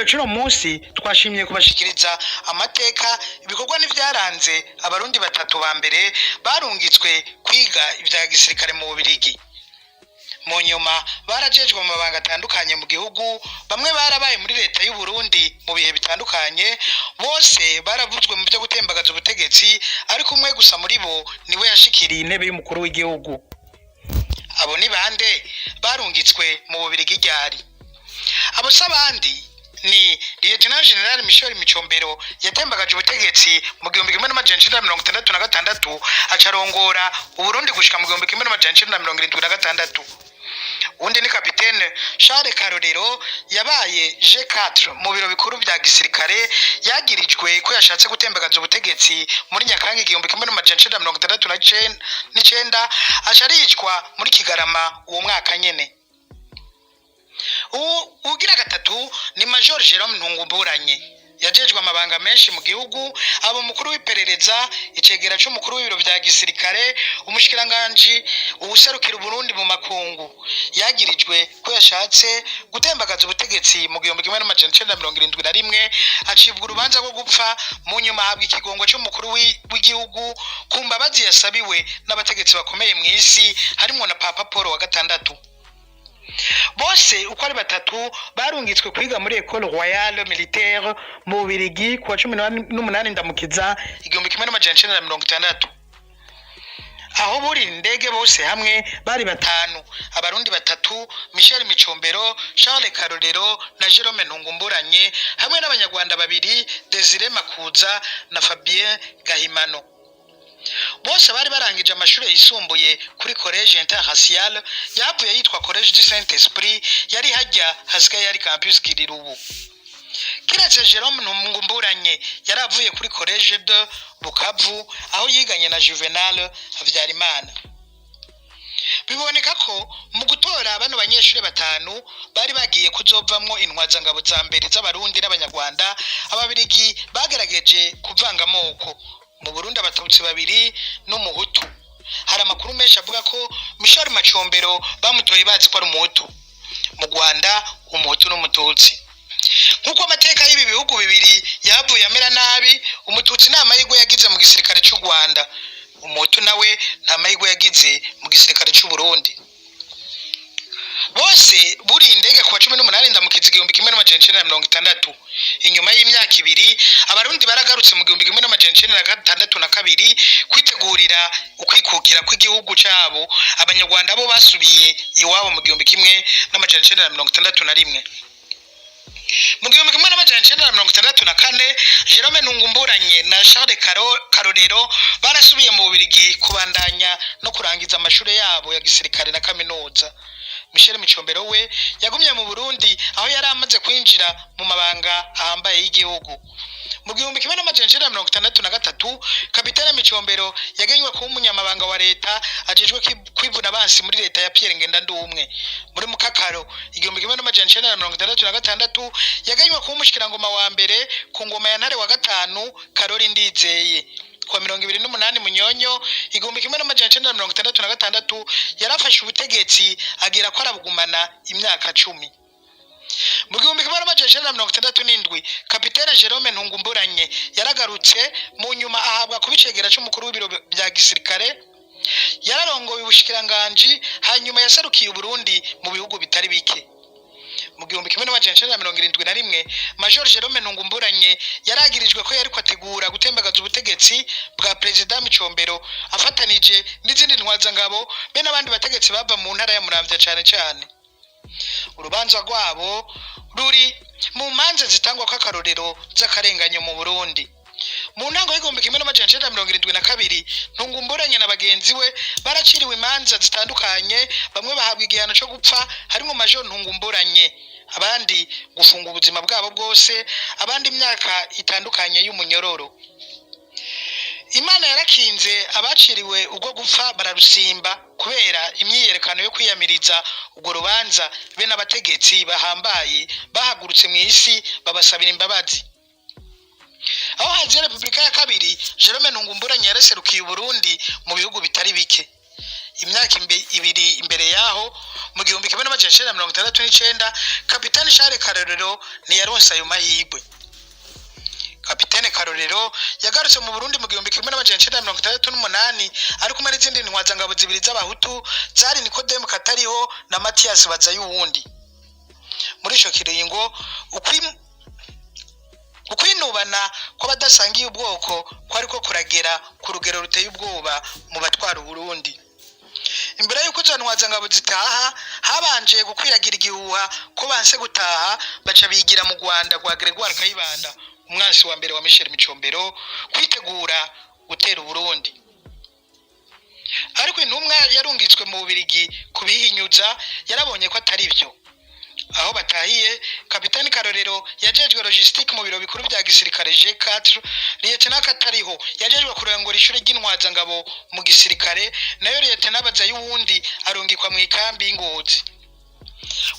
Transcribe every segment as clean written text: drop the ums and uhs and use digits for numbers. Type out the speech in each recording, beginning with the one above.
kiganiro cy'uno munsi twashimye kubashikiriza amateka ibikorwa n'ivyaranze abarundi batatu ba mbere barungitswe kwiga ibya gisirikare mu Bubiligi. Mu nyuma barajejwe mu mabanga atandukanye mu gihugu, bamwe barabaye muri leta y'u Burundi mu bihe bitandukanye, bose baravuzwe mu byo gutembagaza ubutegetsi, ariko umwe gusa muri bo niwe yashikiriye intebe y'umukuru w'igihugu. Abo ni bande barungitswe mu Bubiligi ryari? Abo sabandi ni Lieutenant General Michel Micombero yatembagaje ubutegetsi mu 1966 acarongora Uburundi gushika mu 1976. Undi ni Kapitene Charles Karorero yabaye G4 mu biro bikuru bya gisirikare, yagirijwe ko yashatse gutembagaza ubutegetsi muri Nyakanga 1969 asharicwa muri Kigarama uwo mwaka nyene. Ugira gatatu ni Major Jerome Ntungumburanye yajejwe amabanga menshi mu gihugu, abo mukuru w'iperereza, icegera c'umukuru w'ibiro bya gisirikare, umushikiranganje ubuserukira Burundi mu makungu. Yagirijwe ko yashatse gutembagaza ubutegetsi mu 1971 acibwa urubanza rwo gupfa, mu nyuma habwa ikigongo c'umukuru w'igihugu ku mbabazi yasabiwe n'abategetsi bakomeye mu isi harimo na Papa Paul wa gatandatu. Bose uko ari batatu barungitswe kwiga muri École Royale Militaire mu Bubiligi kuwa 18 Ndamukiza 1960. Aho buri ndege bose hamwe bari batanu, abarundi batatu, Michel Micombero, Charles Karorero na Jerome Ntungumburanye, hamwe n'abanyarwanda babiri, Desire Makuza na Fabien Gahimano. Bose bari barangije amashuri yisumbuye kuri Collège Interracial, yavuye yitwa Collège du Saint-Esprit, yari hajya hasigaye yari Campus Kirirubu. Kiretse Jerome Ntungumburanye yaravuye kuri Collège de Bukavu, aho yiganye na Juvenal Habyarimana. Biboneka ko mu gutora bano banyeshuri batanu bari bagiye kuzovamwo intwaza ngabo za mbere z'abarundi n'abanyarwanda, ababiligi bagerageje kuvanga amoko. Mu Burundi abatutsi babiri n'umuhutu. Hari amakuru menshi avuga ko Michel Micombero bamutoye bazi ko ari umuhutu, mu Rwanda umuhutu n'umututsi. Nkuko amateka y'ibi bihugu bibiri yavuye amera nabi, umututsi nta mahirwe yagize mu gisirikare cy'u Rwanda, umuhutu nawe nta mahirwe yagize mu gisirikare cy'u Burundi. Bose buri indege kuwa 18 Ndamukiza 1960. Inyuma y'imyaka ibiri abarundi baragarutse mu 1962 kwitegurira ukwikukira kw'igihugu cyabo. Abanyarwanda bo basubiye iwabo mu 1961. Mu 1964 Jerome Ntungumburanye na Charles Karorero barasubiye mu Bubiligi kubandanya no kurangiza amashuri yabo ya gisirikare na kaminuza. Michel Micombero we yagumye mu Burundi, aho yari amaze kwinjira mu mabanga ahambaye y'igihugu. Mu 1963 Kapitene Micombero yagenywe kuba umunyamabanga wa leta ajejwe kwivuna abansi muri leta ya Pierre Ngendandumwe. Muri Mukakaro 1966 yagenywe kuba umushikirangoma wa mbere ku ngoma ya Ntare wa gatanu Karori Ndizeye. Kwa 28 Munyonyo 1966 yarafashe ubutegetsi agira ko arabugumana imyaka 10. Mu 1967 Kapitene Jerome Ntungumburanye yaragarutse, mu nyuma ahabwa kubicegera c'umukuru w'ibiro bya gisirikare, yararongoye ubushikiranganje, hanyuma yasarukiye Burundi mu bihugu bitari bike. Mu 1971 Major Jerome Ntungumburanye yaragirijwe ko yari kwategura gutembagaza ubutegetsi bwa President Micombero afatanije n'izindi ntwaza ngabo be n'abandi bategetsi bava mu ntara ya Muramvya cyane. Urubanza rwabo ruri mu manza zitangwa kw'akarorero z'akarenganyo mu Burundi. Mu ntango y'1972 Ntungumburanye na bagenzi we baraciriwe imanza zitandukanye, bamwe bahabwa igihano cyo gupfa harimo Major Ntungumburanye, abandi gufunga ubuzima bwabo bwose, abandi imyaka itandukanye y'umunyororo. Imana yarakinze abaciriwe ubwo gupfa bararusimba kubera imyiyerekano yo kwiyamiriza ubwo rubanza, be n'abategetsi bahambaye bahagurutse mu isi babasabira imbabazi. Aho haje Republika ya kabiri, Jerome Ntungumburanye yaraserukiye Burundi mu bihugu bitari bike. Imyaka ibiri imbere yaho mu 1970 1969 kapitani Charles Karorero ntiyaronse ayo mahirwe. Kapitene Karorero yagarutse mu Burundi mu 1968 ari kumwe n'izindi ntwazangabo zibiri z'abahutu zari Nikodemu Katariho na Mathias Bazayuwundi. Muri ico kiringo ukwinubana ko badasangiye ubwoko kwari ko kuragera ku rugero ruteye ubwoba mu batwara Burundi. Imbere yuko izo ntwazangabo zitaha habanje gukwiragira igihuha ko banse gutaha baca bigira mu Rwanda rwa Gregoire Kayibanda umwansi wa mbere wa Michel Micombero kwitegura gutera Burundi. Ariko intumwa yarungitswe mu Bubiligi kubihinyuza yarabonye ko atari byo. Aho batahiye kapitani Karorero yajejwe logistique mu biro bikuru bya gisirikare G4, Lieutenant Katariho yajejwe kurengora ishuri ry'intwazangabo mu gisirikare, nayo Lieutenant Bazayuwundi arungikwa mu ikambi y'Ingozi.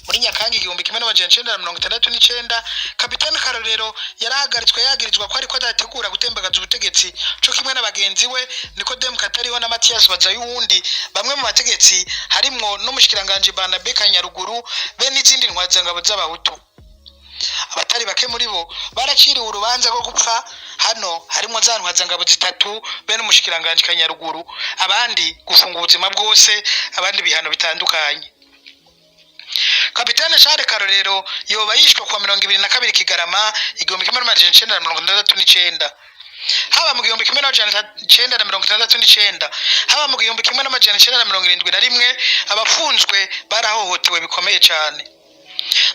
Muri Nyakanga 1969 kapitani Karorero yarahagaritswe yagirizwa ko ariko adategura gutembagaza ubutegetsi cyo kimwe n'abagenzi we Nikodemu Katariho na Mathias Bazayuwundi, bamwe mu bategetsi harimwo n'umushikiranganje Barnabe Kanyaruguru be n'izindi ntwazangabo z'abahutu. Abatari bake muri bo baraciriwe urubanza rwo gupfa, hano harimo za ntwazangabo zitatu be n'umushikiranganje Kanyaruguru, abandi gufunga ubuzima bwose, abandi bihano bitandukanye. Kapitani Charles Karorero yoba yishwe kwa 22 Kigarama 1969. Haba mu 1969 haba mu 1971 abafunzwe barahohotewe bikomeye cyane.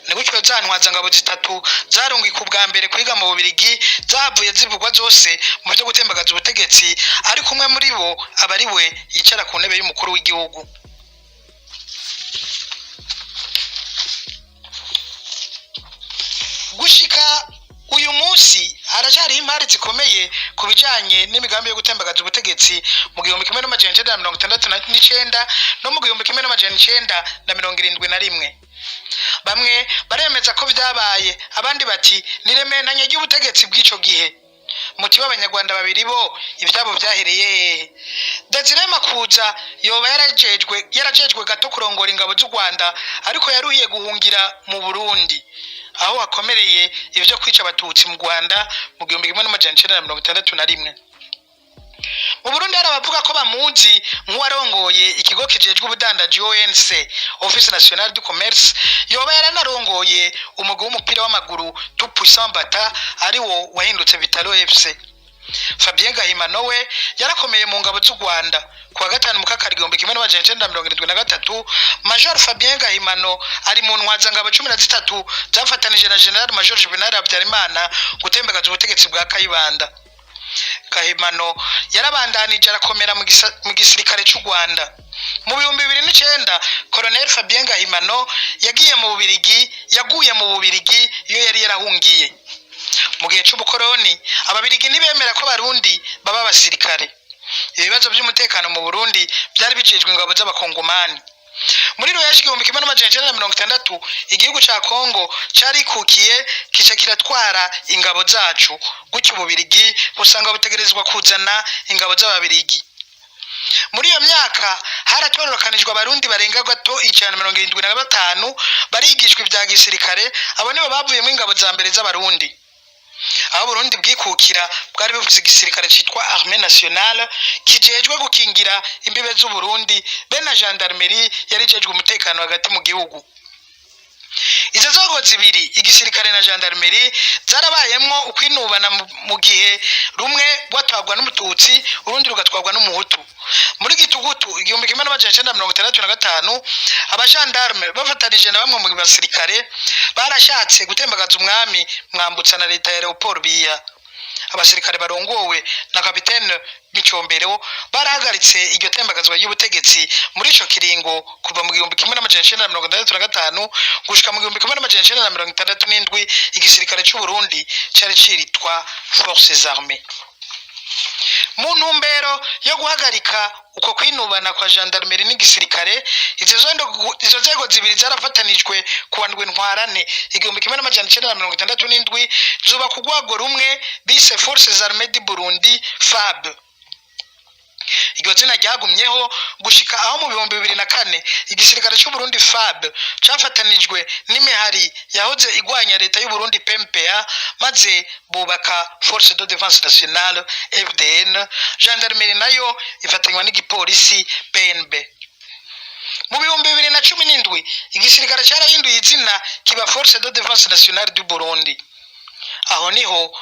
Nigutyo za ntwazangabo zitatu zarungika ubwa mbere kwiga mu Bubiligi zavuye zivugwa zose mu byo gutembagaza ubutegetsi, ari kumwe muri bo abari we yicara ku ntebe y'umukuru w'igihugu. Gushika uyu munsi harajari impari zikomeye kubijanye n'imigambi yo gutembagaza ubutegetsi mu 1969 no mu 1971. Bamwe baremeza ko byabaye, abandi bati nirementanye ry'ubutegetsi bw'ico gihe. Muti w'abanyarwanda babiri bo ibyabo byahereye. Desire Makuza yoba yarajejwe gato kurongora ingabo z'u Rwanda, ariko yaruhiye guhungira mu Burundi aho akomereye ibyo kwica abatutsi mu Rwanda mu 1961. Mu Burundi hari abavuga ko bamuzi nk'uwarongoye ikigo kijejwe ubudandaji ONC, Office Nationale du Commerce, yoba yaranarongoye umugwi w'umupira w'amaguru Tout Puissant Bata ari wo wahindutse Vitalo FC. Fabien Gahimano we yarakomeye mu ngabo z'u Rwanda. Kuwa gatanu Mukakari 1973 Major Fabien Gahimano ari mu ntwazangabo 13 zafatanije na General Major Juvenal Habyarimana gutembagaza ubutegetsi bwa Kayibanda. Gahimano yarabandanije arakomera mu gisirikare cy'u Rwanda. Mu 2009 Colonel Fabien Gahimano yaguye mu Bubiligi iyo yari yarahungiye. Mu gihe cy'ubukoroni ababirigi ntibemera ko Barundi baba basirikare. Ibibazo by'umutekano mu Burundi byari bijejwe ingabo z'abakongomani. Muri Ruheshi 1960 igihugu ca Kongo cari kukiye kica kiratwara ingabo zacu, gutyo Ububirigi busanga butegerezwa kuzana ingabo z'ababirigi. Muri iyo myaka haratororokanijwe Abarundi barenga gato 175 barigishwe ibya gisirikare, abo nibo bavuyemo ingabo za mbere z'Abarundi. Aho Burundi bwikukira bwari bufise igisirikare citwa Armée Nationale kijejwe gukingira imbibe z'u Burundi, be na gendarmerie yarijejwe umutekano hagati mu gihugu. Izo nzego zibiri, igisirikare na gendarmerie, zarabayemwo ukwinubana mu gihe rumwe rwatwagwa n'umututsi urundi rugatwagwa n'umuhutu. Muri Gitugutu 1965 abagendarme bafatanije na bamwe mu basirikare barashatse gutembagaza umwami Mwambutsa na leta ya Leopold Biya. Abasirikare barongowe na kapitene Micombero barahagaritse iryo tembagazwa y'ubutegetsi muri ico kiringo kuva mu 1965 gushika mu 1967 igisirikare cy'u Burundi cyari ciritwa Forces Armées. Mu ntumbero yo guhagarika uko kwinubana kwa gendarmerie n'igisirikare, izo nzego zibiri zarafatanijwe kuwa Ndwi Ntwarante 1967 zuba ku rwego rumwe bise Forces Armées du Burundi FAB. iryo zina ryagumyeho gushika aho mu 2004 igisirikare cy'u Burundi FAB cafatanijwe n'imihari yahoze igwanya leta y'u Burundi PMPA maze bubaka Force de Défense Nationale FDN, gendarmerie nayo ifatanywa n'igipolisi PNB. Mu 2017 igisirikare cyarahinduye izina kiba Force de Défense Nationale du Burundi. Aha niho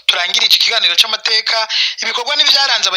turangirije ikiganiro cy'amateka ibikorwa n'ivyaranze